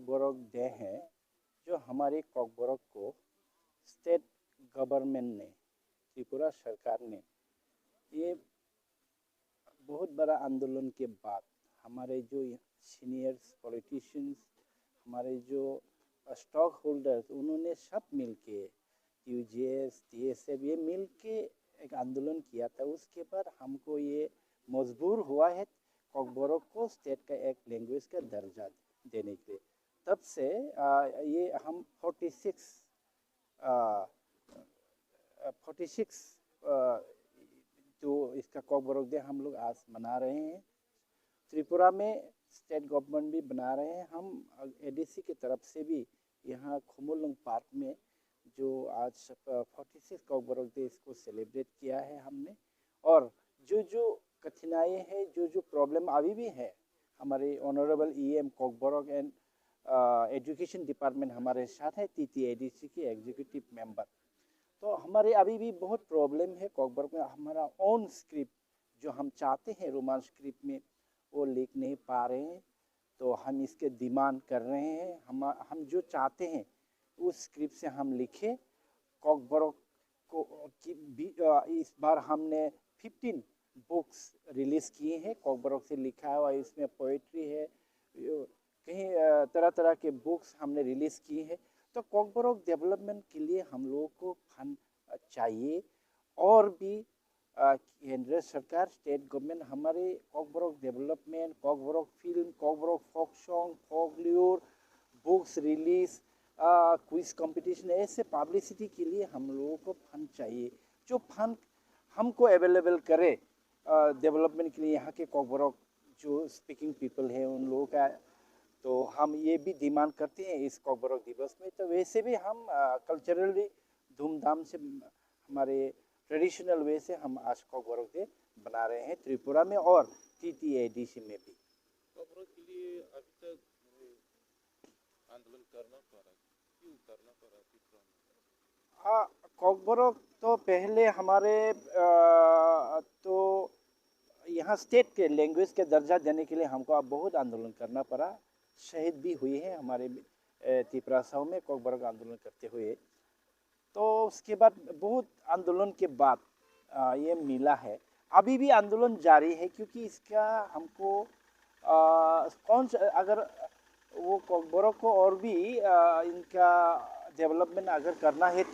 कॉकबोरोक day है, जो हमारे कॉकबोरोक को स्टेट गवर्नमेंट ने, त्रिपुरा सरकार ने, ये बहुत बड़ा आंदोलन के बाद हमारे जो सीनियर्स पॉलिटिशियंस, हमारे जो स्टॉक होल्डर्स, उन्होंने सब मिलके यूजेएस टीएसएफ ये मिलके एक आंदोलन किया था। उसके बाद हमको ये मजबूर हुआ है कॉकबोरोक को स्टेट का एक लैंग्वेज का दर्जा देने के लिए। तब से ये हम 46 जो इसका कॉकबोरोक डे हम लोग आज मना रहे हैं। त्रिपुरा में स्टेट गवर्नमेंट भी बना रहे हैं। हम एडीसी की तरफ से भी यहाँ खुमुलुंग पार्क में जो आज 46 कॉकबोरोक डे इसको सेलिब्रेट किया है हमने। और जो जो कठिनाई है, जो जो प्रॉब्लम अभी भी है, हमारे honourable EM Kokborok and education department हमारे साथ है, टीटीएडीसी के एग्जीक्यूटिव मेंबर। तो हमारे अभी भी बहुत प्रॉब्लम है कॉकबोरोक में। हमारा ओन स्क्रिप्ट जो हम चाहते हैं रोमान स्क्रिप्ट में, वो लिख नहीं पा रहे हैं। तो हम इसके डिमांड कर रहे हैं, हम जो चाहते हैं उस स्क्रिप्ट से हम लिखे। कॉकबोरोक को इस बार हमने 15 बुक्स रिलीज़ किए हैं कॉकबोरोक से लिखा हुआ। इसमें पोइट्री है, कहीं तरह तरह के बुक्स हमने रिलीज़ किए हैं। तो कॉकबोरोक डेवलपमेंट के लिए हम लोगों को फंड चाहिए। और भी केंद्र सरकार, स्टेट गवर्नमेंट हमारे Kokborok development, Kokborok film, Kokborok folk song, folklore, books release, quiz competition, ऐसे पब्लिसिटी के लिए हम लोगों को फंड चाहिए। जो फंड हमको अवेलेबल करे डेवलपमेंट के लिए यहाँ के कॉकबोरोक जो स्पीकिंग पीपल है उन लोगों का। तो हम ये भी डिमांड करते हैं इस कॉकबोरोक दिवस में। तो वैसे भी हम कल्चरली धूमधाम से, हमारे ट्रेडिशनल वे से हम आज कॉकबोरोक डे बना रहे हैं त्रिपुरा में और टीटीएडीसी में भी। कॉकबोरोक के लिए अभी तक आंदोलन करना पड़ा, क्यों करना पड़ा त्रिपुरा में? हाँ, कॉकबोरोक तो पहले हमारे तो यहाँ स्टेट के लैंग्वेज के दर्जा देने के लिए हमको अब बहुत आंदोलन करना पड़ा। शहीद भी हुए हैं हमारे त्रिपुरा साउ में कॉकबोरोक आंदोलन करते हुए। तो उसके बाद बहुत आंदोलन के बाद ये मिला है। अभी भी आंदोलन जारी है, क्योंकि इसका हमको अगर वो कॉकबोरोक को और भी इनका डेवलपमेंट अगर करना है